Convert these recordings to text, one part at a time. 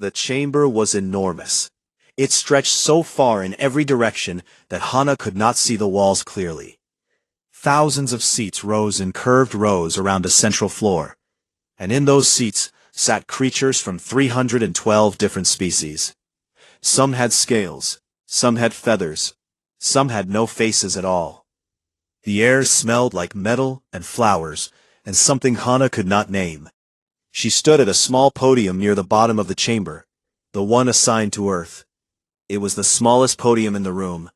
The chamber was enormous. It stretched so far in every direction that Hana could not see the walls clearly. Thousands of seats rose in curved rows around a central floor, and in those seats sat creatures from 312 different species. Some had scales, some had feathers, some had no faces at all. The air smelled like metal and flowers, and something Hana could not name. She stood at a small podium near the bottom of the chamber, the one assigned to Earth. It was the smallest podium in the room.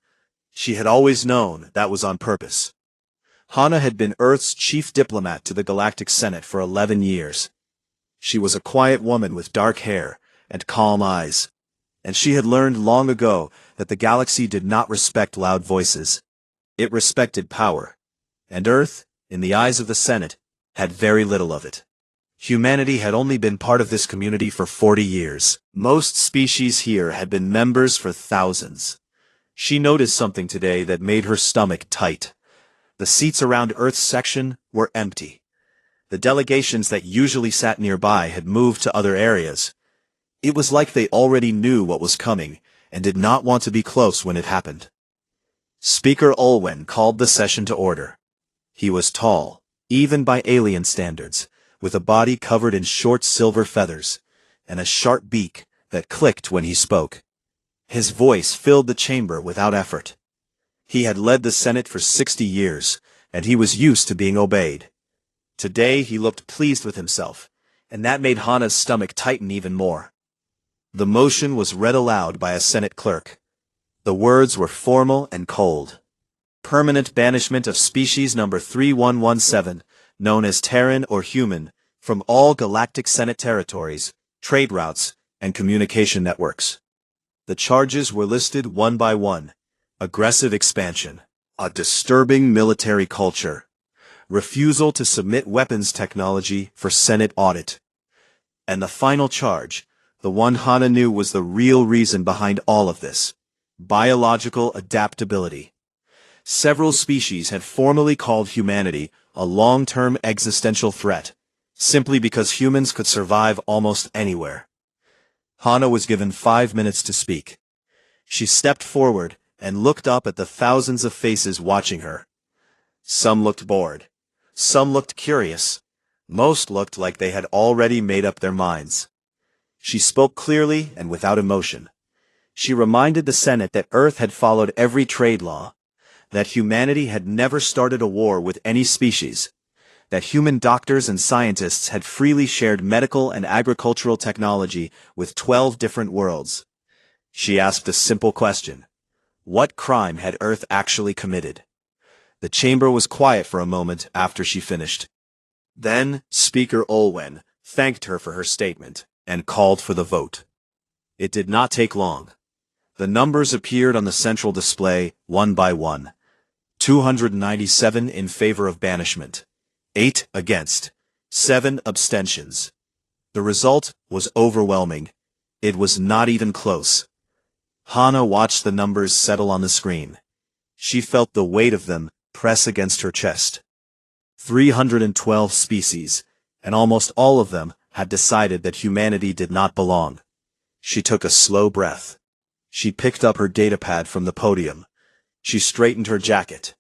She had always known that was on purpose. Hana had been Earth's chief diplomat to the Galactic Senate for 11 years. She was a quiet woman with dark hair and calm eyes, and she had learned long ago that the galaxy did not respect loud voices. It respected power, and Earth, in the eyes of the Senate, had very little of it. Humanity had only been part of this community for 40 years. Most species here had been members for thousands. She noticed something today that made her stomach tight. The seats around Earth's section were empty. The delegations that usually sat nearby had moved to other areas. It was like they already knew what was coming and did not want to be close when it happened. Speaker Olwen called the session to order. He was tall, even by alien standards, with a body covered in short silver feathers, and a sharp beak that clicked when he spoke. His voice filled the chamber without effort. He had led the Senate for 60 years, and he was used to being obeyed. Today he looked pleased with himself, and that made Hana's stomach tighten even more. The motion was read aloud by a Senate clerk. The words were formal and cold. Permanent banishment of species number 3117, known as Terran or human, from all galactic Senate territories, trade routes, and communication networks. The charges were listed one by one. Aggressive expansion, a disturbing military culture, refusal to submit weapons technology for Senate audit. And the final charge, the one Hana knew was the real reason behind all of this: biological adaptability. Several species had formally called humanity a long-term existential threat, simply because humans could survive almost anywhere. Hana was given 5 minutes to speak. She stepped forward and looked up at the thousands of faces watching her. Some looked bored. Some looked curious. Most looked like they had already made up their minds. She spoke clearly and without emotion. She reminded the Senate that Earth had followed every trade law, that humanity had never started a war with any species, that human doctors and scientists had freely shared medical and agricultural technology with 12 different worlds. She asked a simple question: what crime had Earth actually committed? The chamber was quiet for a moment after she finished. Then Speaker Olwen thanked her for her statement and called for the vote. It did not take long. The numbers appeared on the central display one by one. 297 in favor of banishment, 8 against, 7 abstentions. The result was overwhelming. It was not even close. Hana watched the numbers settle on the screen. She felt the weight of them press against her chest. 312 species, and almost all of them had decided that humanity did not belong. She took a slow breath. She picked up her datapad from the podium. She straightened her jacket.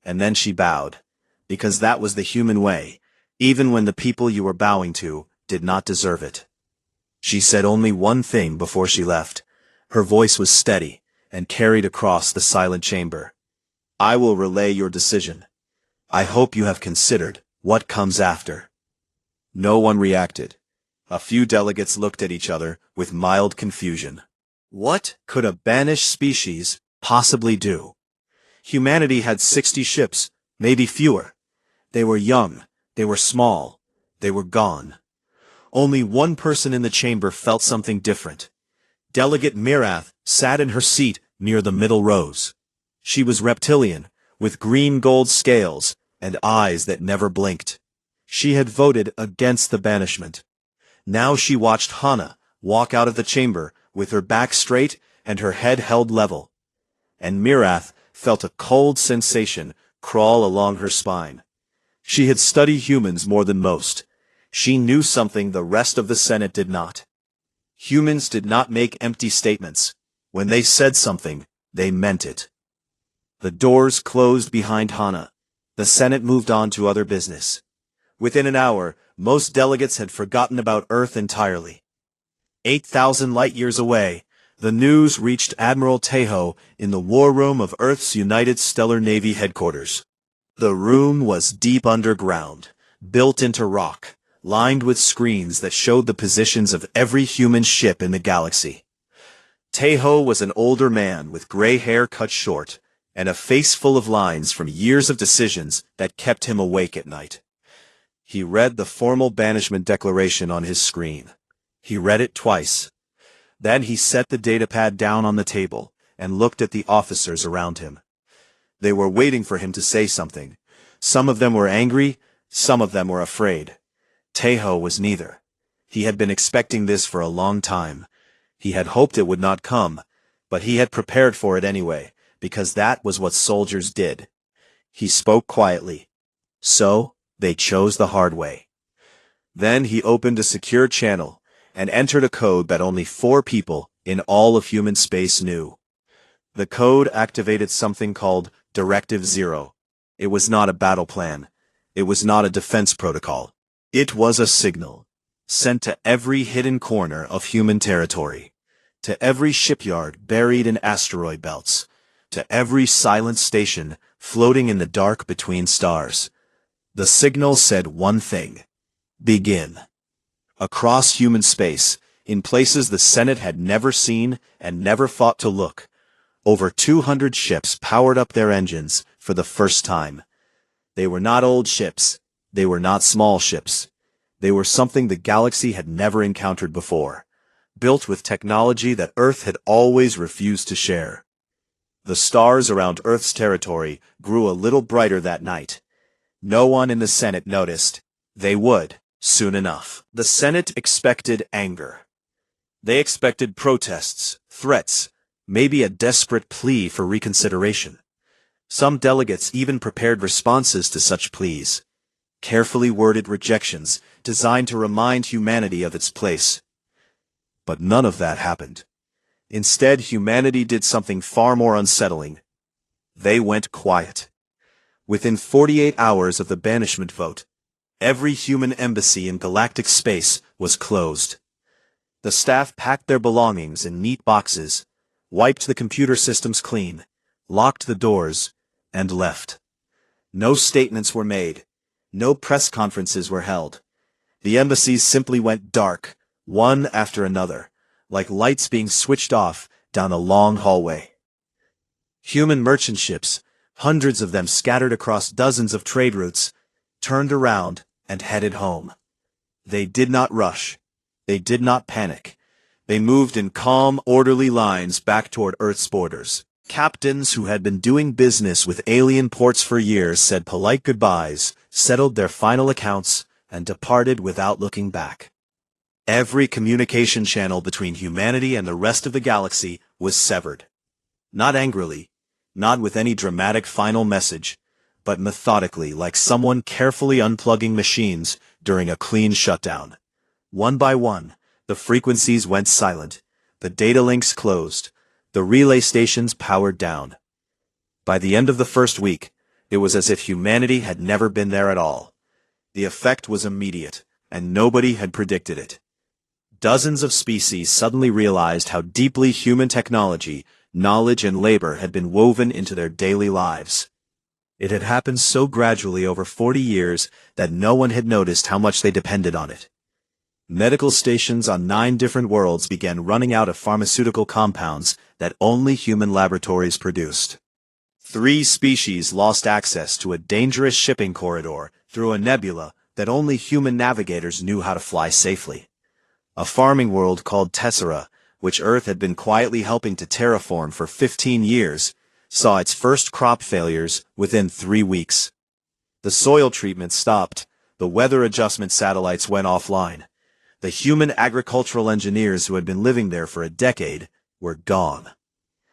And then she bowed, because that was the human way, even when the people you were bowing to did not deserve it. She said only one thing before she left. Her voice was steady and carried across the silent chamber. I will relay your decision. I hope you have considered what comes after. No one reacted. A few delegates looked at each other with mild confusion. What could a banished species possibly do? Humanity had 60 ships, maybe fewer. They were young, they were small, they were gone. Only one person in the chamber felt something different. Delegate Mirath sat in her seat near the middle rows. She was reptilian, with green-gold scales and eyes that never blinked. She had voted against the banishment. Now she watched Hana walk out of the chamber with her back straight and her head held level. And Mirath felt a cold sensation crawl along her spine. She had studied humans more than most. She knew something the rest of the Senate did not. Humans did not make empty statements. When they said something, they meant it. The doors closed behind Hana. The Senate moved on to other business. Within an hour, most delegates had forgotten about Earth entirely. 8,000 light-years away, the news reached Admiral Tejo in the war room of Earth's United Stellar Navy headquarters. The room was deep underground, built into rock, lined with screens that showed the positions of every human ship in the galaxy. Tejo was an older man with gray hair cut short, and a face full of lines from years of decisions that kept him awake at night. He read the formal banishment declaration on his screen. He read it twice. Then he set the datapad down on the table and looked at the officers around him. They were waiting for him to say something. Some of them were angry, some of them were afraid. Tejo was neither. He had been expecting this for a long time. He had hoped it would not come, but he had prepared for it anyway, because that was what soldiers did. He spoke quietly. So, they chose the hard way. Then he opened a secure channel and entered a code that only 4 people in all of human space knew. The code activated something called Directive 0. It was not a battle plan. It was not a defense protocol. It was a signal, sent to every hidden corner of human territory, to every shipyard buried in asteroid belts, to every silent station floating in the dark between stars. The signal said one thing: begin. Across human space, in places the Senate had never seen and never thought to look, over 200 ships powered up their engines for the first time. They were not old ships. They were not small ships. They were something the galaxy had never encountered before, built with technology that Earth had always refused to share. The stars around Earth's territory grew a little brighter that night. No one in the Senate noticed. They would, soon enough. The Senate expected anger. They expected protests, threats, maybe a desperate plea for reconsideration. Some delegates even prepared responses to such pleas. Carefully worded rejections designed to remind humanity of its place. But none of that happened. Instead, humanity did something far more unsettling. They went quiet. Within 48 hours of the banishment vote, every human embassy in galactic space was closed. The staff packed their belongings in neat boxes, wiped the computer systems clean, locked the doors, and left. No statements were made. No press conferences were held. The embassies simply went dark, one after another, like lights being switched off down a long hallway. Human merchant ships, hundreds of them scattered across dozens of trade routes, turned around and headed home. They did not rush. They did not panic. They moved in calm, orderly lines back toward Earth's borders. Captains who had been doing business with alien ports for years said polite goodbyes, settled their final accounts, and departed without looking back. Every communication channel between humanity and the rest of the galaxy was severed. Not angrily, not with any dramatic final message, but methodically, like someone carefully unplugging machines during a clean shutdown. One by one, the frequencies went silent, the data links closed, the relay stations powered down. By the end of the first week, it was as if humanity had never been there at all. The effect was immediate, and nobody had predicted it. Dozens of species suddenly realized how deeply human technology, knowledge, and labor had been woven into their daily lives. It had happened so gradually over 40 years that no one had noticed how much they depended on it. Medical stations on 9 different worlds began running out of pharmaceutical compounds that only human laboratories produced. 3 species lost access to a dangerous shipping corridor through a nebula that only human navigators knew how to fly safely. A farming world called Tessera, which Earth had been quietly helping to terraform for 15 years, saw its first crop failures within 3 weeks. The soil treatment stopped, the weather adjustment satellites went offline. The human agricultural engineers who had been living there for a decade were gone.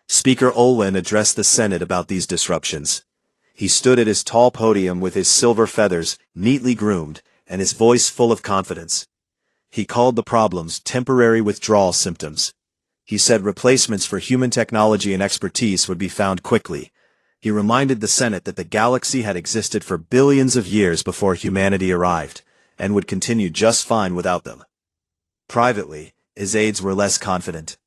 Speaker Olwen addressed the Senate about these disruptions. He stood at his tall podium with his silver feathers neatly groomed and his voice full of confidence. He called the problems temporary withdrawal symptoms. He said replacements for human technology and expertise would be found quickly. He reminded the Senate that the galaxy had existed for billions of years before humanity arrived, and would continue just fine without them. Privately, his aides were less confident.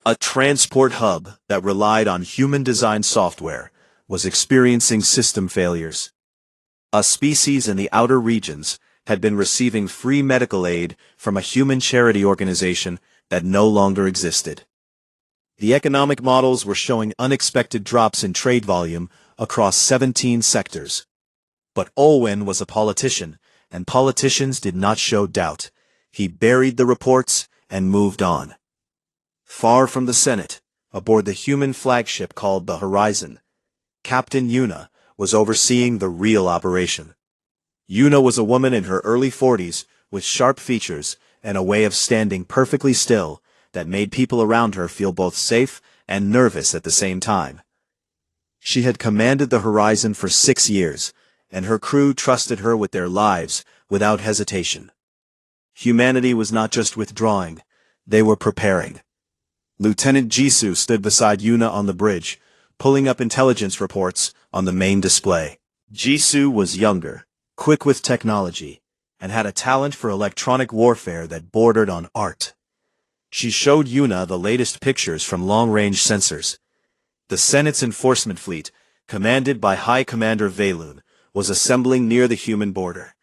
A transport hub that relied on human-designed software was experiencing system failures. A species in the outer regions had been receiving free medical aid from a human charity organization that no longer existed. The economic models were showing unexpected drops in trade volume across 17 sectors. But Olwen was a politician, and politicians did not show doubt. He buried the reports and moved on. Far from the Senate, aboard the human flagship called the Horizon, Captain Yuna was overseeing the real operation. Yuna was a woman in her early 40s with sharp features and a way of standing perfectly still that made people around her feel both safe and nervous at the same time. She had commanded the Horizon for 6 years, and her crew trusted her with their lives without hesitation. Humanity was not just withdrawing, they were preparing. Lieutenant Jisoo stood beside Yuna on the bridge, pulling up intelligence reports on the main display. Jisoo was younger, quick with technology, and had a talent for electronic warfare that bordered on art. She showed Yuna the latest pictures from long-range sensors. The Senate's enforcement fleet, commanded by High Commander Velun, was assembling near the human border.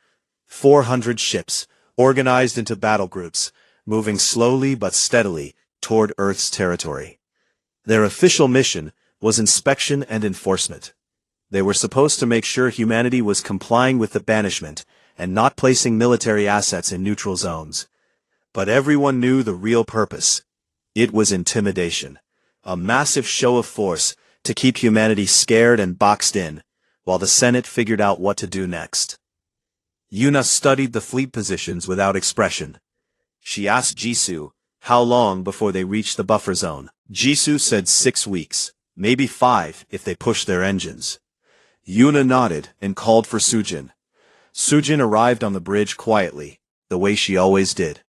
400 ships, organized into battle groups, moving slowly but steadily toward Earth's territory. Their official mission was inspection and enforcement. They were supposed to make sure humanity was complying with the banishment and not placing military assets in neutral zones. But everyone knew the real purpose. It was intimidation. A massive show of force to keep humanity scared and boxed in, while the Senate figured out what to do next. Yuna studied the fleet positions without expression. She asked Jisoo how long before they reached the buffer zone. Jisoo said 6 weeks, maybe 5 if they pushed their engines. Yuna nodded and called for Sujin. Sujin arrived on the bridge quietly, the way she always did.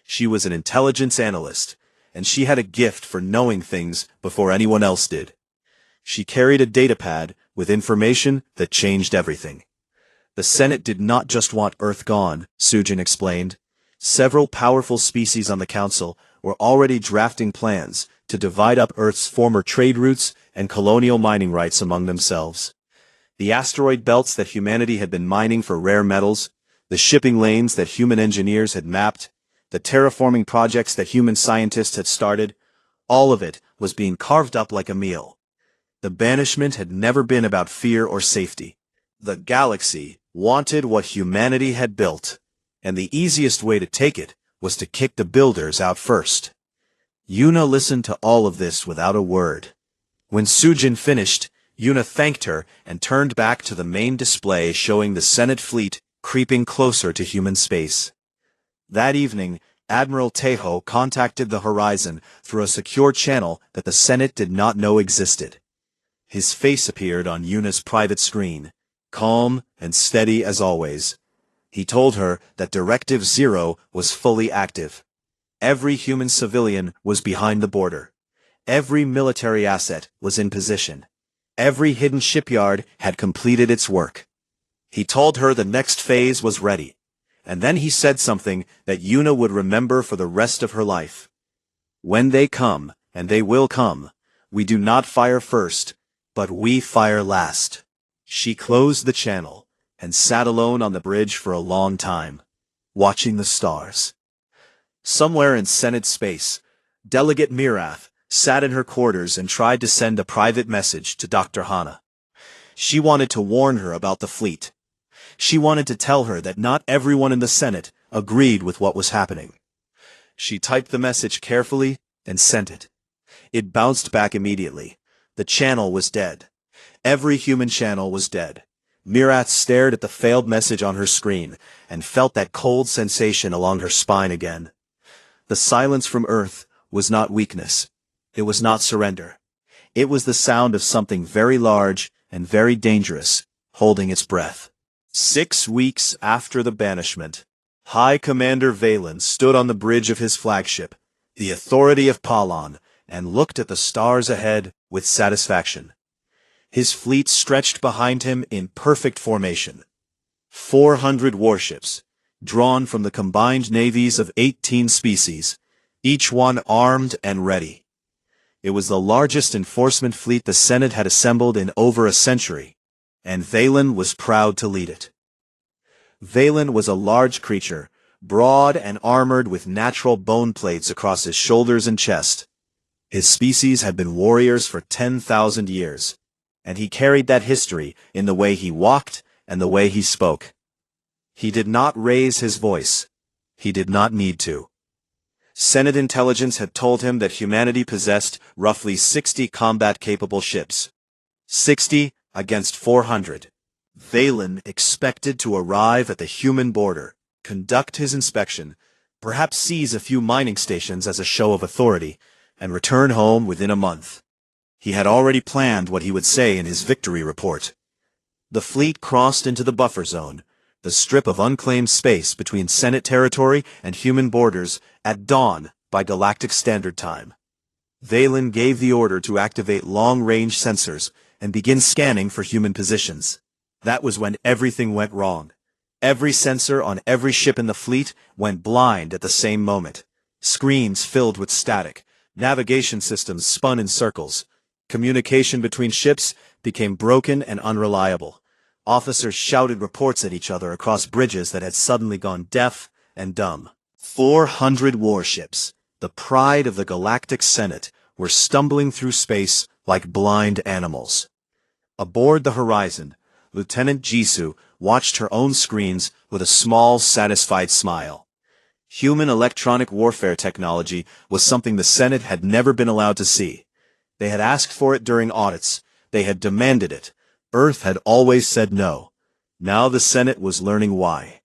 She was an intelligence analyst, and she had a gift for knowing things before anyone else did. She carried a datapad with information that changed everything. The Senate did not just want Earth gone, Sujin explained. Several powerful species on the Council were already drafting plans to divide up Earth's former trade routes and colonial mining rights among themselves. The asteroid belts that humanity had been mining for rare metals, the shipping lanes that human engineers had mapped, the terraforming projects that human scientists had started, all of it was being carved up like a meal. The banishment had never been about fear or safety. The galaxy wanted what humanity had built, and the easiest way to take it was to kick the builders out first. Yuna listened to all of this without a word. When Sujin finished, Yuna thanked her and turned back to the main display showing the Senate fleet creeping closer to human space. That evening, Admiral Tejo contacted the Horizon through a secure channel that the Senate did not know existed. His face appeared on Yuna's private screen, calm and steady as always. He told her that Directive 0 was fully active. Every human civilian was behind the border. Every military asset was in position. Every hidden shipyard had completed its work. He told her the next phase was ready. And then he said something that Yuna would remember for the rest of her life. When they come, and they will come, we do not fire first, but we fire last. She closed the channel and sat alone on the bridge for a long time, watching the stars. Somewhere in Senate space, Delegate Mirath sat in her quarters and tried to send a private message to Dr. Hana. She wanted to warn her about the fleet. She wanted to tell her that not everyone in the Senate agreed with what was happening. She typed the message carefully and sent it. It bounced back immediately. The channel was dead. Every human channel was dead. Mirath stared at the failed message on her screen and felt that cold sensation along her spine again. The silence from Earth was not weakness. It was not surrender. It was the sound of something very large and very dangerous, holding its breath. 6 weeks after the banishment, High Commander Valen stood on the bridge of his flagship, the Authority of Palon, and looked at the stars ahead with satisfaction. His fleet stretched behind him in perfect formation. 400 warships, drawn from the combined navies of 18 species, each one armed and ready. It was the largest enforcement fleet the Senate had assembled in over a century, and Valen was proud to lead it. Valen was a large creature, broad and armored with natural bone plates across his shoulders and chest. His species had been warriors for 10,000 years, and he carried that history in the way he walked and the way he spoke. He did not raise his voice. He did not need to. Senate intelligence had told him that humanity possessed roughly 60 combat-capable ships. 60 against 400. Valen expected to arrive at the human border, conduct his inspection, perhaps seize a few mining stations as a show of authority, and return home within a month. He had already planned what he would say in his victory report. The fleet crossed into the buffer zone, the strip of unclaimed space between Senate territory and human borders, at dawn by Galactic Standard Time. Valen gave the order to activate long-range sensors and begin scanning for human positions. That was when everything went wrong. Every sensor on every ship in the fleet went blind at the same moment. Screens filled with static. Navigation systems spun in circles. Communication between ships became broken and unreliable. Officers shouted reports at each other across bridges that had suddenly gone deaf and dumb. 400 warships, the pride of the Galactic Senate, were stumbling through space like blind animals. Aboard the Horizon, Lieutenant Jisoo watched her own screens with a small, satisfied smile. Human electronic warfare technology was something the Senate had never been allowed to see. They had asked for it during audits. They had demanded it. Earth had always said no. Now the Senate was learning why.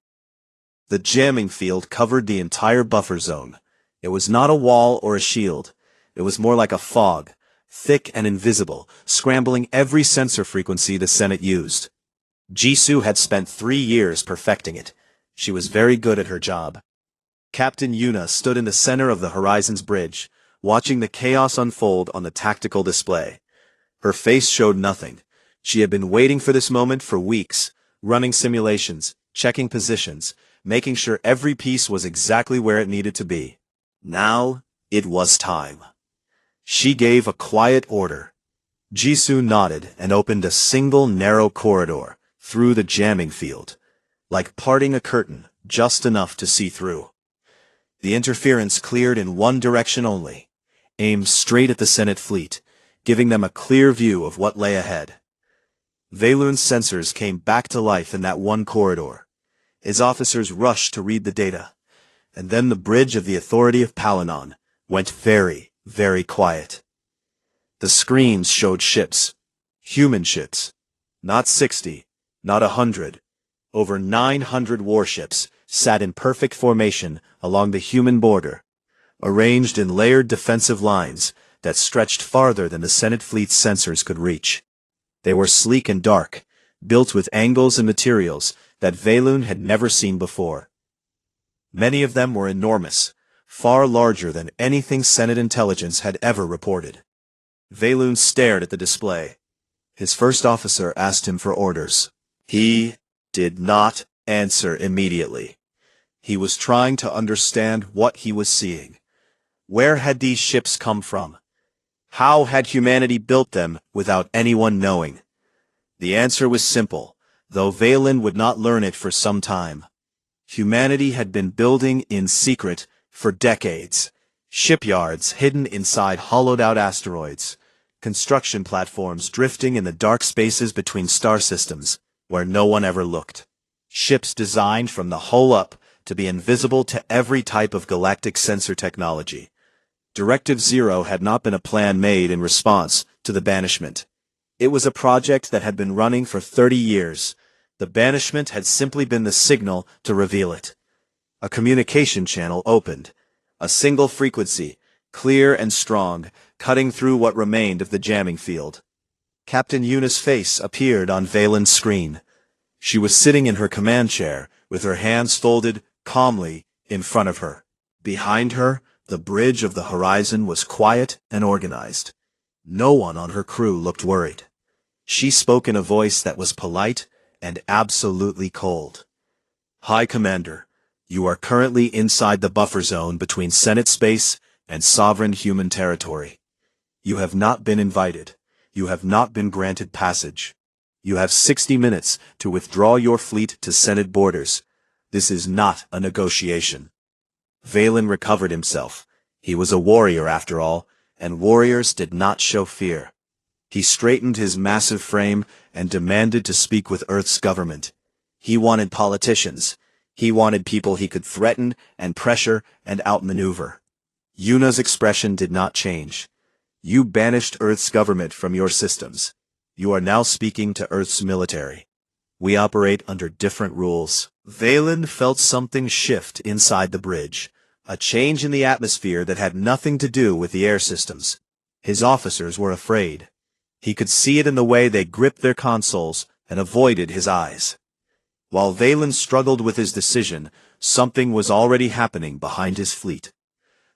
The jamming field covered the entire buffer zone. It was not a wall or a shield. It was more like a fog, thick and invisible, scrambling every sensor frequency the Senate used. Jisoo had spent 3 years perfecting it. She was very good at her job. Captain Yuna stood in the center of the Horizon's bridge, watching the chaos unfold on the tactical display. Her face showed nothing. She had been waiting for this moment for weeks, running simulations, checking positions, making sure every piece was exactly where it needed to be. Now, it was time. She gave a quiet order. Jisoo nodded and opened a single narrow corridor through the jamming field, like parting a curtain, just enough to see through. The interference cleared in one direction only, aimed straight at the Senate fleet, giving them a clear view of what lay ahead. Valen's sensors came back to life in that one corridor. His officers rushed to read the data, and then the bridge of the Authority of Palanon went very, very quiet. The screens showed ships, human ships, not 60, not 100, over 900 warships sat in perfect formation along the human border, arranged in layered defensive lines that stretched farther than the Senate fleet's sensors could reach. They were sleek and dark, built with angles and materials that Valen had never seen before. Many of them were enormous, far larger than anything Senate intelligence had ever reported. Valen stared at the display. His first officer asked him for orders. He did not answer immediately. He was trying to understand what he was seeing. Where had these ships come from? How had humanity built them without anyone knowing? The answer was simple, though Valen would not learn it for some time. Humanity had been building in secret for decades. Shipyards hidden inside hollowed-out asteroids. Construction platforms drifting in the dark spaces between star systems, where no one ever looked. Ships designed from the hull up to be invisible to every type of galactic sensor technology. Directive Zero had not been a plan made in response to the banishment. It was a project that had been running for 30 years. The banishment had simply been the signal to reveal it. A communication channel opened. A single frequency, clear and strong, cutting through what remained of the jamming field. Captain Yuna's face appeared on Valen's screen. She was sitting in her command chair, with her hands folded, calmly, in front of her. Behind her, the bridge of the horizon was quiet and organized. No one on her crew looked worried. She spoke in a voice that was polite and absolutely cold. "High Commander, you are currently inside the buffer zone between Senate space and sovereign human territory. You have not been invited. You have not been granted passage. You have 60 minutes to withdraw your fleet to Senate borders. This is not a negotiation." Valen recovered himself. He was a warrior after all, and warriors did not show fear. He straightened his massive frame and demanded to speak with Earth's government. He wanted politicians. He wanted people he could threaten and pressure and outmaneuver. Yuna's expression did not change. "You banished Earth's government from your systems. You are now speaking to Earth's military. We operate under different rules." Valen felt something shift inside the bridge, a change in the atmosphere that had nothing to do with the air systems. His officers were afraid. He could see it in the way they gripped their consoles and avoided his eyes. While Valen struggled with his decision, something was already happening behind his fleet.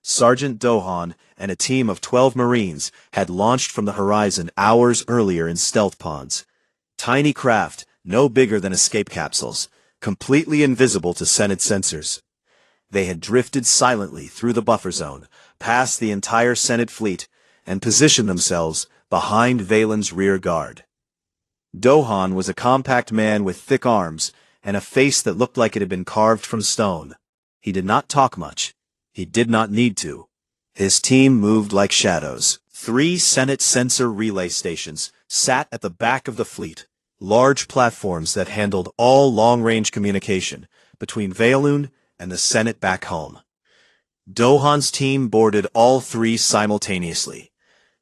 Sergeant Dohan and a team of 12 Marines had launched from the horizon hours earlier in stealth pods. Tiny craft, no bigger than escape capsules, completely invisible to Senate sensors. They had drifted silently through the buffer zone, past the entire Senate fleet, and positioned themselves behind Valen's rear guard. Dohan was a compact man with thick arms and a face that looked like it had been carved from stone. He did not talk much. He did not need to. His team moved like shadows. 3 Senate sensor relay stations sat at the back of the fleet, large platforms that handled all long-range communication between Valen and the Senate back home. Dohan's team boarded all 3 simultaneously.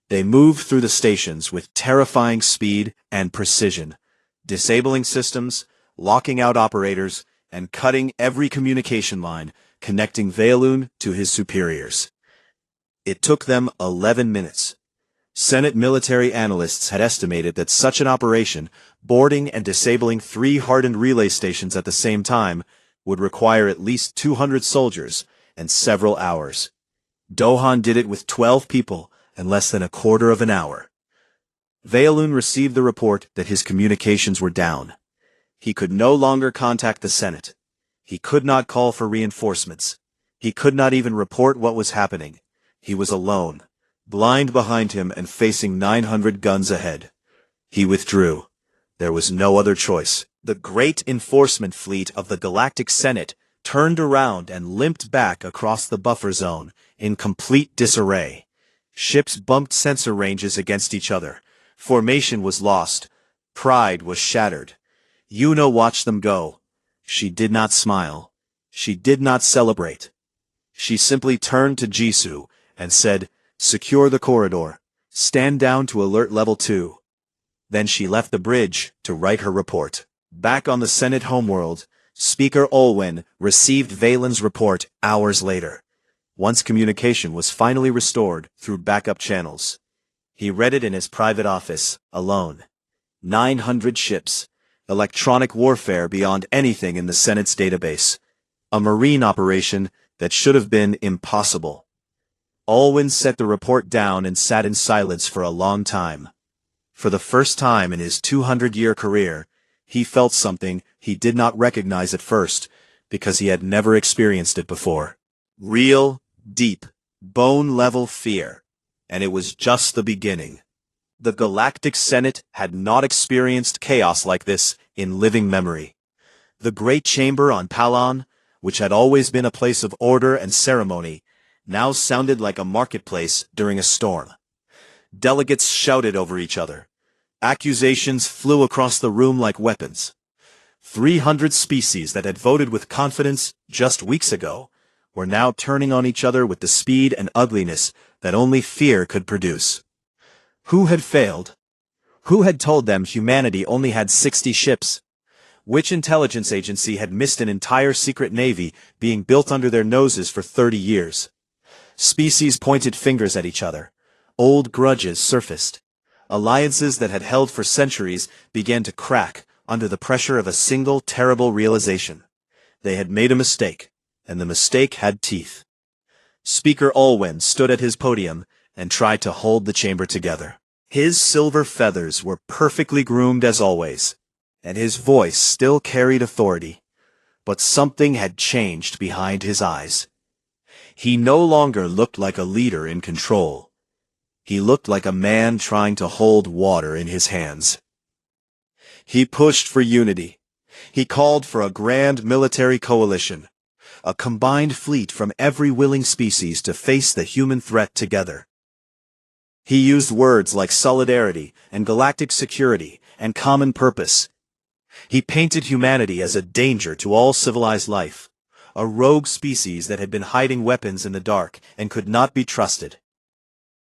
They moved through the stations with terrifying speed and precision, disabling systems, locking out operators, and cutting every communication line connecting Valen to his superiors. It took them 11 minutes. Senate military analysts had estimated that such an operation, boarding and disabling 3 hardened relay stations at the same time, would require at least 200 soldiers and several hours. Dohan did it with 12 people in less than a quarter of an hour. Valen received the report that his communications were down. He could no longer contact the Senate. He could not call for reinforcements. He could not even report what was happening. He was alone, blind behind him and facing 900 guns ahead. He withdrew. There was no other choice. The great enforcement fleet of the Galactic Senate turned around and limped back across the buffer zone in complete disarray. Ships bumped sensor ranges against each other. Formation was lost. Pride was shattered. Yuna watched them go. She did not smile. She did not celebrate. She simply turned to Jisoo and said, "Secure the corridor. Stand down to alert level 2. Then she left the bridge to write her report. Back on the Senate homeworld, Speaker Olwen received Valen's report hours later, once communication was finally restored through backup channels. He read it in his private office, alone. 900 ships. Electronic warfare beyond anything in the Senate's database. A Marine operation that should have been impossible. Olwen set the report down and sat in silence for a long time. For the first time in his 200-year career, he felt something he did not recognize at first, because he had never experienced it before. Real, deep, bone-level fear. And it was just the beginning. The Galactic Senate had not experienced chaos like this in living memory. The Great Chamber on Palon, which had always been a place of order and ceremony, now sounded like a marketplace during a storm. Delegates shouted over each other. Accusations flew across the room like weapons. 300 species that had voted with confidence just weeks ago were now turning on each other with the speed and ugliness that only fear could produce. Who had failed? Who had told them humanity only had 60 ships? Which intelligence agency had missed an entire secret navy being built under their noses for 30 years? Species pointed fingers at each other. Old grudges surfaced. Alliances that had held for centuries began to crack under the pressure of a single terrible realization. They had made a mistake. and the mistake had teeth. Speaker Olwen stood at his podium and tried to hold the chamber together. His silver feathers were perfectly groomed as always, and his voice still carried authority. But something had changed behind his eyes. He no longer looked like a leader in control. He looked like a man trying to hold water in his hands. He pushed for unity. He called for a grand military coalition, a combined fleet from every willing species to face the human threat together. He used words like solidarity and galactic security and common purpose. He painted humanity as a danger to all civilized life, a rogue species that had been hiding weapons in the dark and could not be trusted.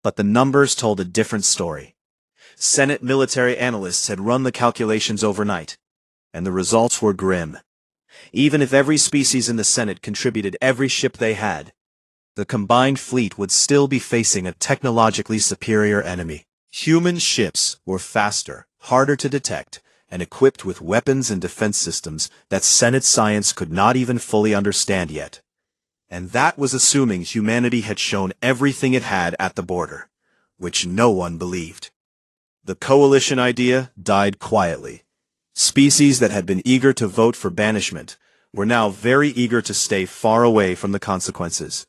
But the numbers told a different story. Senate military analysts had run the calculations overnight, and the results were grim. Even if every species in the Senate contributed every ship they had, the combined fleet would still be facing a technologically superior enemy. Human ships were faster, harder to detect, and equipped with weapons and defense systems that Senate science could not even fully understand yet. And that was assuming humanity had shown everything it had at the border, which no one believed. The coalition idea died quietly. Species that had been eager to vote for banishment were now very eager to stay far away from the consequences.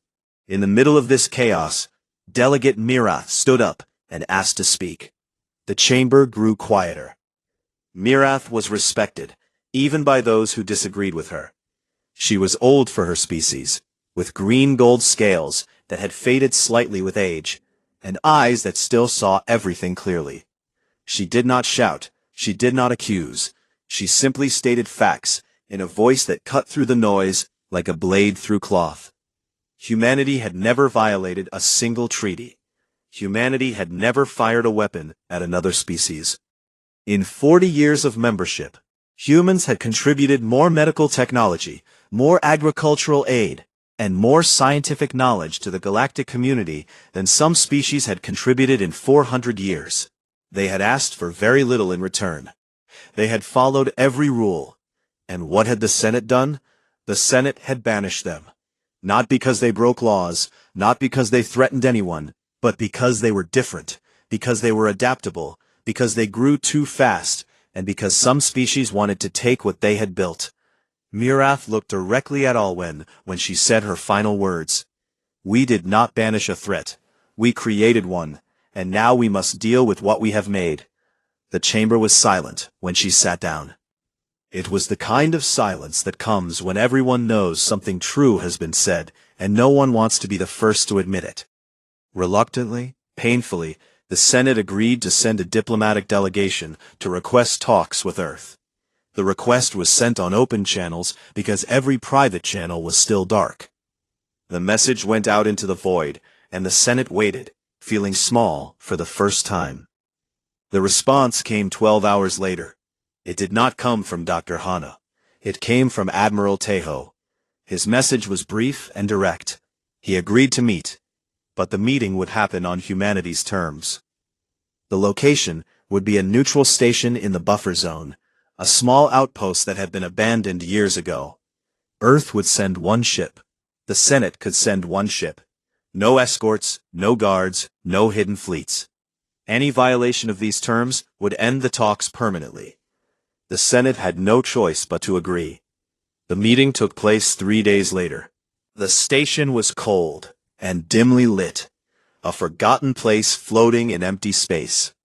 In the middle of this chaos, Delegate Mirath stood up and asked to speak. The chamber grew quieter. Mirath was respected, even by those who disagreed with her. She was old for her species, with green-gold scales that had faded slightly with age, and eyes that still saw everything clearly. She did not shout, she did not accuse, she simply stated facts in a voice that cut through the noise like a blade through cloth. Humanity had never violated a single treaty. Humanity had never fired a weapon at another species. In 40 years of membership, humans had contributed more medical technology, more agricultural aid, and more scientific knowledge to the galactic community than some species had contributed in 400 years. They had asked for very little in return. They had followed every rule. And what had the Senate done? The Senate had banished them. Not because they broke laws, not because they threatened anyone, but because they were different, because they were adaptable, because they grew too fast, and because some species wanted to take what they had built. Mirath looked directly at Olwen when she said her final words. We did not banish a threat. We created one, and now we must deal with what we have made. The chamber was silent when she sat down. It was the kind of silence that comes when everyone knows something true has been said, and no one wants to be the first to admit it. Reluctantly, painfully, the Senate agreed to send a diplomatic delegation to request talks with Earth. The request was sent on open channels because every private channel was still dark. The message went out into the void, and the Senate waited, feeling small for the first time. The response came 12 hours later. It did not come from Dr. Hana. It came from Admiral Tejo. His message was brief and direct. He agreed to meet, but the meeting would happen on humanity's terms. The location would be a neutral station in the buffer zone, a small outpost that had been abandoned years ago. Earth would send one ship. The Senate could send one ship. No escorts, no guards, no hidden fleets. Any violation of these terms would end the talks permanently. The Senate had no choice but to agree. The meeting took place 3 days later. The station was cold and dimly lit, a forgotten place floating in empty space.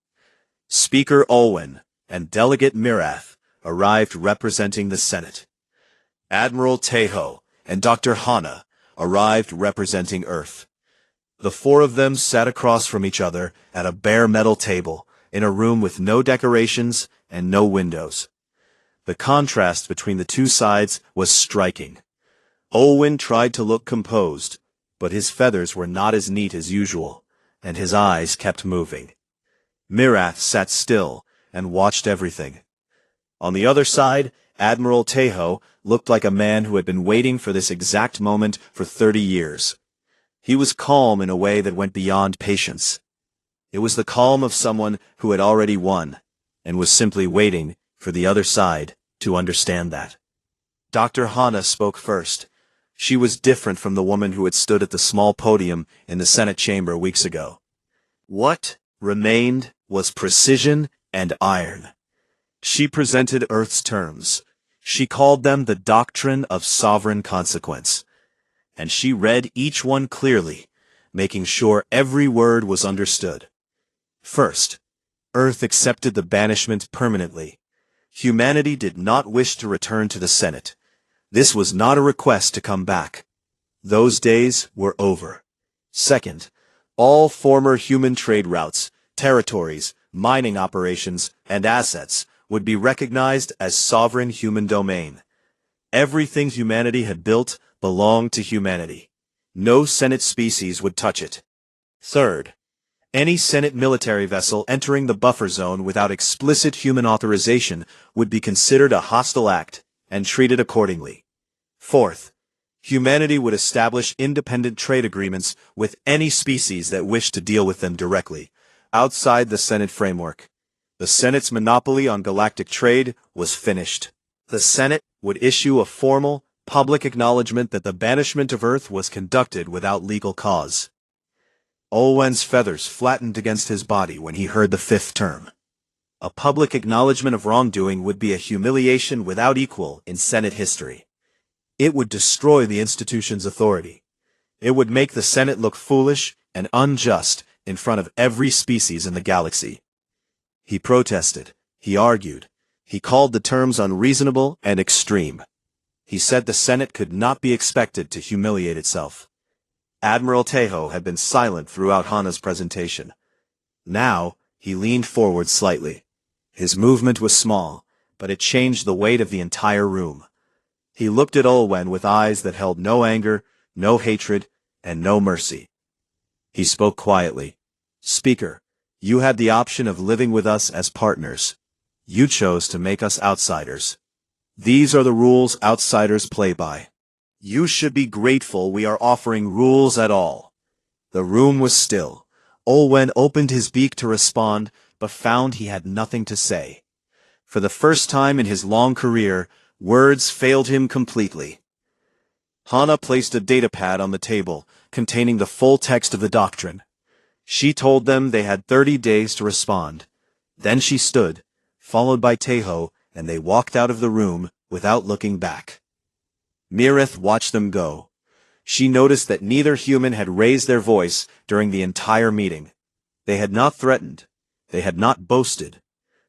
Speaker Olwen and Delegate Mirath arrived representing the Senate. Admiral Tejo and Dr. Hana arrived representing Earth. The four of them sat across from each other at a bare metal table in a room with no decorations and no windows. The contrast between the two sides was striking. Olwen tried to look composed, but his feathers were not as neat as usual, and his eyes kept moving. Mirath sat still and watched everything. On the other side, Admiral Tejo looked like a man who had been waiting for this exact moment for 30 years. He was calm in a way that went beyond patience. It was the calm of someone who had already won, and was simply waiting for the other side to understand that. Dr. Hana spoke first. She was different from the woman who had stood at the small podium in the Senate chamber weeks ago. What remained was precision and iron. She presented Earth's terms. She called them the doctrine of sovereign consequence. And she read each one clearly, making sure every word was understood. First, Earth accepted the banishment permanently. Humanity did not wish to return to the Senate. This was not a request to come back. Those days were over. Second, all former human trade routes, territories, mining operations, and assets would be recognized as sovereign human domain. Everything humanity had built belonged to humanity. No Senate species would touch it. Third, any Senate military vessel entering the buffer zone without explicit human authorization would be considered a hostile act and treated accordingly. Fourth, humanity would establish independent trade agreements with any species that wished to deal with them directly, outside the Senate framework. The Senate's monopoly on galactic trade was finished. The Senate would issue a formal, public acknowledgement that the banishment of Earth was conducted without legal cause. Olwen's feathers flattened against his body when he heard the fifth term. A public acknowledgement of wrongdoing would be a humiliation without equal in Senate history. It would destroy the institution's authority. It would make the Senate look foolish and unjust in front of every species in the galaxy. He protested. He argued. He called the terms unreasonable and extreme. He said the Senate could not be expected to humiliate itself. Admiral Tejo had been silent throughout Hana's presentation. Now, he leaned forward slightly. His movement was small, but it changed the weight of the entire room. He looked at Olwen with eyes that held no anger, no hatred, and no mercy. He spoke quietly. "Speaker, you had the option of living with us as partners. You chose to make us outsiders. These are the rules outsiders play by. You should be grateful we are offering rules at all." The room was still. Olwen opened his beak to respond, but found he had nothing to say. For the first time in his long career, words failed him completely. Hana placed a datapad on the table, containing the full text of the doctrine. She told them they had 30 days to respond. Then she stood, followed by Tejo, and they walked out of the room without looking back. Mirith watched them go. She noticed that neither human had raised their voice during the entire meeting. They had not threatened. They had not boasted.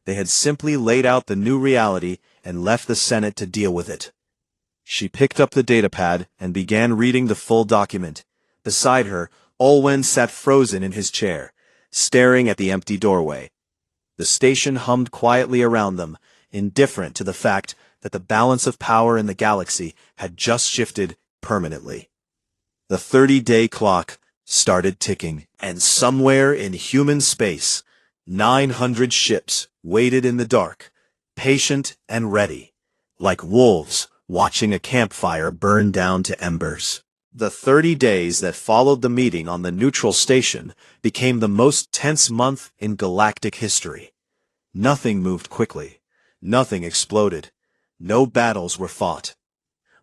They had simply laid out the new reality and left the Senate to deal with it. She picked up the datapad and began reading the full document. Beside her, Olwen sat frozen in his chair, staring at the empty doorway. The station hummed quietly around them, indifferent to the fact that the balance of power in the galaxy had just shifted permanently. The 30-day clock started ticking, and somewhere in human space, 900 ships waited in the dark, patient and ready, like wolves watching a campfire burn down to embers. The 30 days that followed the meeting on the neutral station became the most tense month in galactic history. Nothing moved quickly. Nothing exploded. No battles were fought.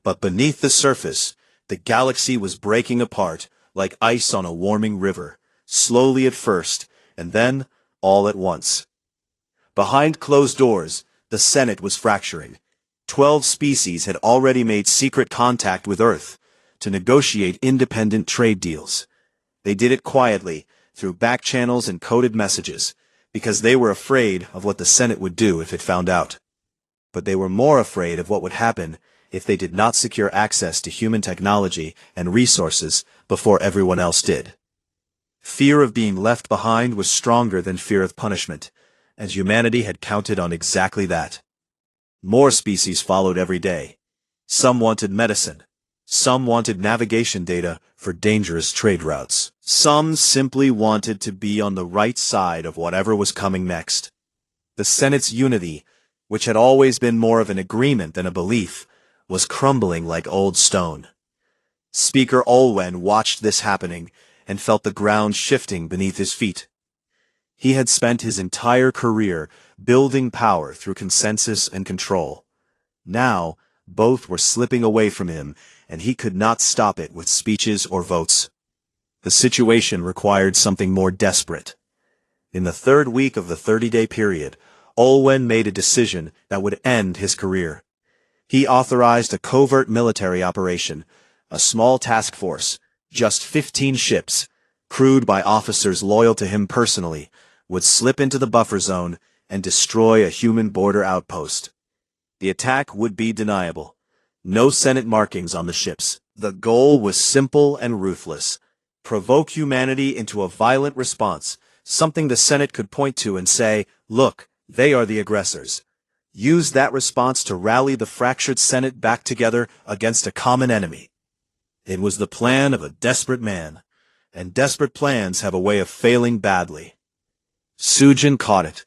But beneath the surface, the galaxy was breaking apart like ice on a warming river, slowly at first, and then all at once. Behind closed doors, the Senate was fracturing. 12 species had already made secret contact with Earth to negotiate independent trade deals. They did it quietly, through back channels and coded messages, because they were afraid of what the Senate would do if it found out. But they were more afraid of what would happen if they did not secure access to human technology and resources before everyone else did. Fear of being left behind was stronger than fear of punishment, and humanity had counted on exactly that. More species followed every day. Some wanted medicine. Some wanted navigation data for dangerous trade routes. Some simply wanted to be on the right side of whatever was coming next. The Senate's unity, which had always been more of an agreement than a belief, was crumbling like old stone. Speaker Olwen watched this happening and felt the ground shifting beneath his feet. He had spent his entire career building power through consensus and control. Now, both were slipping away from him, and he could not stop it with speeches or votes. The situation required something more desperate. In the third week of the 30-day period, Olwen made a decision that would end his career. He authorized a covert military operation, a small task force, just 15 ships, crewed by officers loyal to him personally, would slip into the buffer zone and destroy a human border outpost. The attack would be deniable. No Senate markings on the ships. The goal was simple and ruthless. Provoke humanity into a violent response, something the Senate could point to and say, look, they are the aggressors. Use that response to rally the fractured Senate back together against a common enemy. It was the plan of a desperate man, and desperate plans have a way of failing badly. Sujin caught it.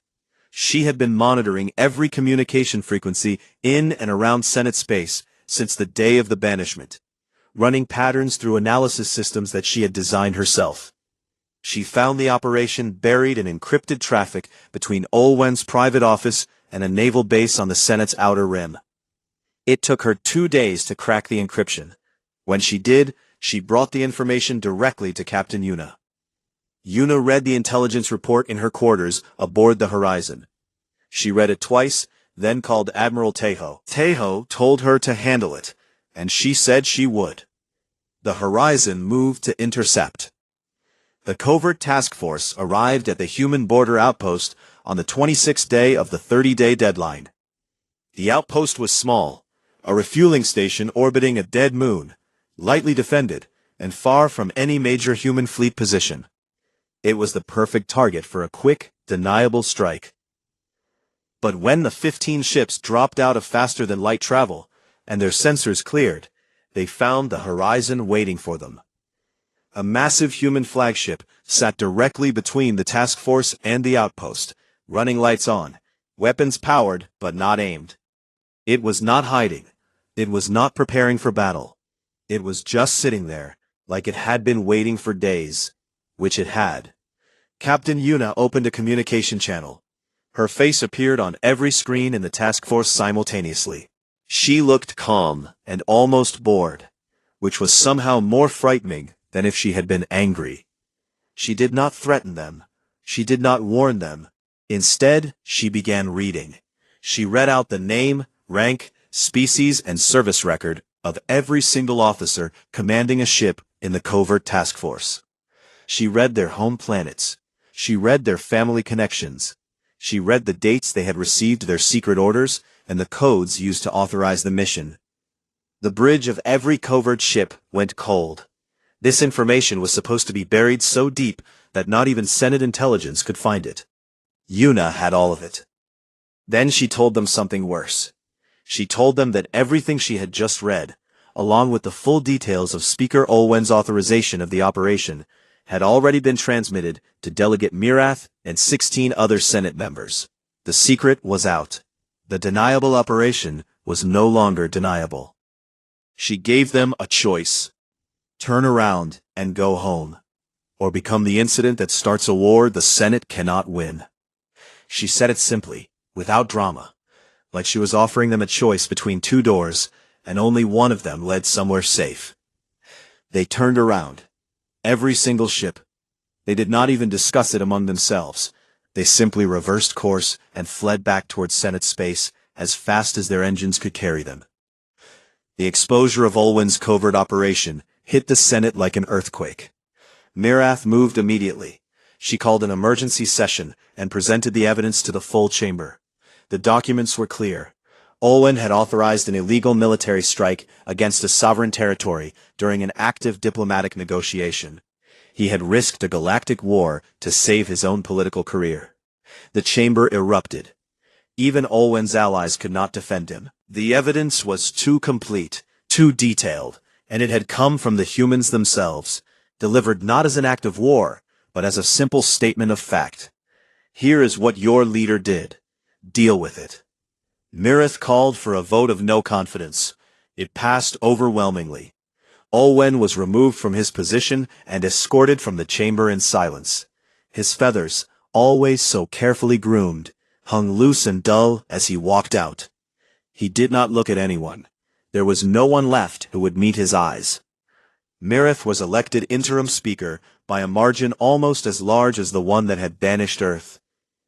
She had been monitoring every communication frequency in and around Senate space since the day of the banishment, running patterns through analysis systems that she had designed herself. She found the operation buried in encrypted traffic between Olwen's private office and a naval base on the Senate's outer rim. It took her 2 days to crack the encryption. When she did, she brought the information directly to Captain Yuna. Yuna read the intelligence report in her quarters aboard the Horizon. She read it twice, then called Admiral Tejo. Tejo told her to handle it, and she said she would. The Horizon moved to intercept. The covert task force arrived at the human border outpost on the 26th day of the 30-day deadline. The outpost was small, a refueling station orbiting a dead moon, lightly defended, and far from any major human fleet position. It was the perfect target for a quick, deniable strike. But when the 15 ships dropped out of faster-than-light travel, and their sensors cleared, they found the Horizon waiting for them. A massive human flagship sat directly between the task force and the outpost, running lights on, weapons powered but not aimed. It was not hiding. It was not preparing for battle. It was just sitting there, like it had been waiting for days, which it had. Captain Yuna opened a communication channel. Her face appeared on every screen in the task force simultaneously. She looked calm and almost bored, which was somehow more frightening than if she had been angry. She did not threaten them. She did not warn them. Instead, she began reading. She read out the name, rank, species, and service record of every single officer commanding a ship in the covert task force. She read their home planets. She read their family connections. She read the dates they had received their secret orders and the codes used to authorize the mission. The bridge of every covert ship went cold. This information was supposed to be buried so deep that not even Senate intelligence could find it. Yuna had all of it. Then she told them something worse. She told them that everything she had just read, along with the full details of Speaker Olwen's authorization of the operation, had already been transmitted to Delegate Mirath and 16 other Senate members. The secret was out. The deniable operation was no longer deniable. She gave them a choice. Turn around and go home, or become the incident that starts a war the Senate cannot win. She said it simply, without drama, like she was offering them a choice between two doors, and only one of them led somewhere safe. They turned around. Every single ship. They did not even discuss it among themselves. They simply reversed course and fled back towards Senate space as fast as their engines could carry them. The exposure of Olwen's covert operation hit the Senate like an earthquake. Mirath moved immediately. She called an emergency session and presented the evidence to the full chamber. The documents were clear. Olwen had authorized an illegal military strike against a sovereign territory during an active diplomatic negotiation. He had risked a galactic war to save his own political career. The chamber erupted. Even Olwen's allies could not defend him. The evidence was too complete, too detailed, and it had come from the humans themselves, delivered not as an act of war, but as a simple statement of fact. Here is what your leader did. Deal with it. Mirath called for a vote of no confidence. It passed overwhelmingly. Olwen was removed from his position and escorted from the chamber in silence. His feathers, always so carefully groomed, hung loose and dull as he walked out. He did not look at anyone. There was no one left who would meet his eyes. Mirith was elected interim speaker by a margin almost as large as the one that had banished Earth.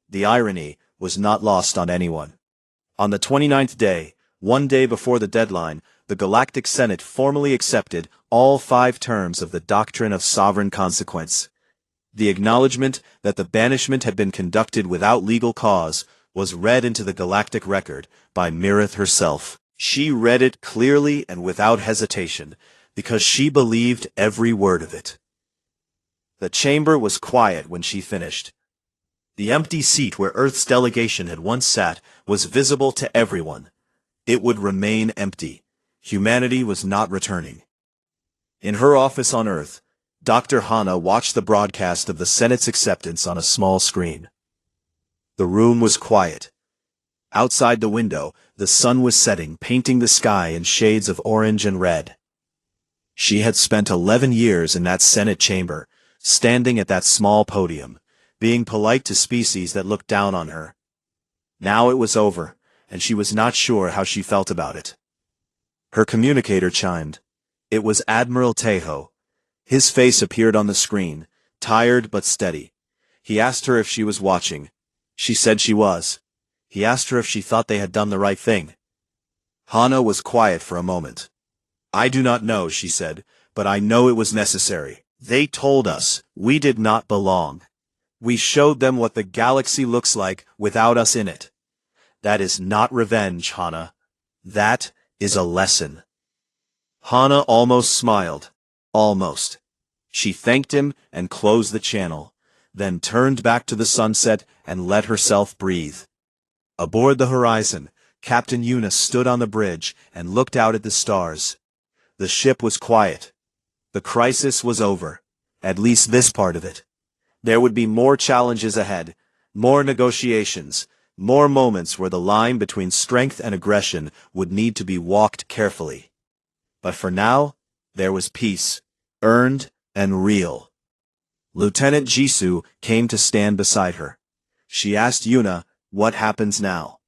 The irony was not lost on anyone. On the 29th day, one day before the deadline, the Galactic Senate formally accepted all 5 terms of the doctrine of sovereign consequence. The acknowledgement that the banishment had been conducted without legal cause was read into the galactic record by Mirith herself. She read it clearly and without hesitation, because she believed every word of it. The chamber was quiet when she finished. The empty seat where Earth's delegation had once sat was visible to everyone. It would remain empty. Humanity was not returning. In her office on Earth, Dr. Hana watched the broadcast of the Senate's acceptance on a small screen. The room was quiet. Outside the window, the sun was setting, painting the sky in shades of orange and red. She had spent 11 years in that Senate chamber, standing at that small podium, being polite to species that looked down on her. Now it was over, and she was not sure how she felt about it. Her communicator chimed. It was Admiral Tejo. His face appeared on the screen, tired but steady. He asked her if she was watching. She said she was. He asked her if she thought they had done the right thing. Hana was quiet for a moment. I do not know, she said, but I know it was necessary. They told us we did not belong. We showed them what the galaxy looks like without us in it. That is not revenge, Hana. That is a lesson. Hana almost smiled. Almost. She thanked him and closed the channel, then turned back to the sunset and let herself breathe. Aboard the Horizon, Captain Yuna stood on the bridge and looked out at the stars. The ship was quiet. The crisis was over, at least this part of it. There would be more challenges ahead, more negotiations, more moments where the line between strength and aggression would need to be walked carefully. But for now, there was peace, earned and real. Lieutenant Jisoo came to stand beside her. She asked Yuna, what happens now?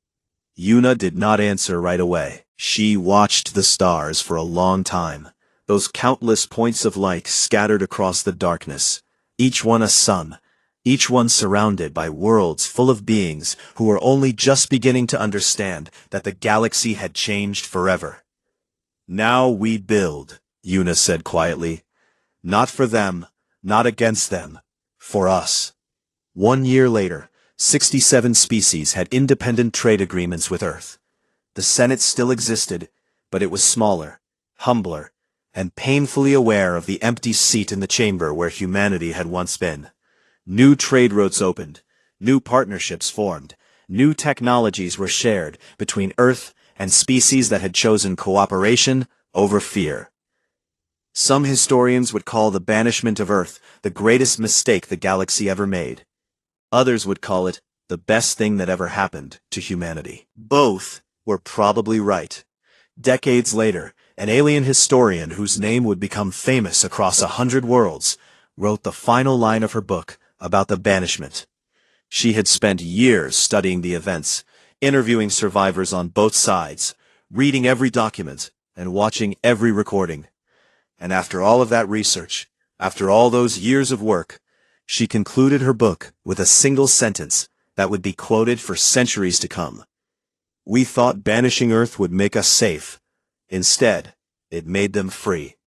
Yuna did not answer right away. She watched the stars for a long time, those countless points of light scattered across the darkness, each one a sun, each one surrounded by worlds full of beings who were only just beginning to understand that the galaxy had changed forever. Now we build, Yuna said quietly. Not for them, not against them, for us. 1 year later, 67 species had independent trade agreements with Earth. The Senate still existed, but it was smaller, humbler, and painfully aware of the empty seat in the chamber where humanity had once been. New trade routes opened, new partnerships formed, new technologies were shared between Earth and species that had chosen cooperation over fear. Some historians would call the banishment of Earth the greatest mistake the galaxy ever made. Others would call it the best thing that ever happened to humanity. Both were probably right. Decades later, an alien historian whose name would become famous across 100 worlds wrote the final line of her book about the banishment. She had spent years studying the events, interviewing survivors on both sides, reading every document, and watching every recording. And after all of that research, after all those years of work, she concluded her book with a single sentence that would be quoted for centuries to come. We thought banishing Earth would make us safe. Instead, it made them free.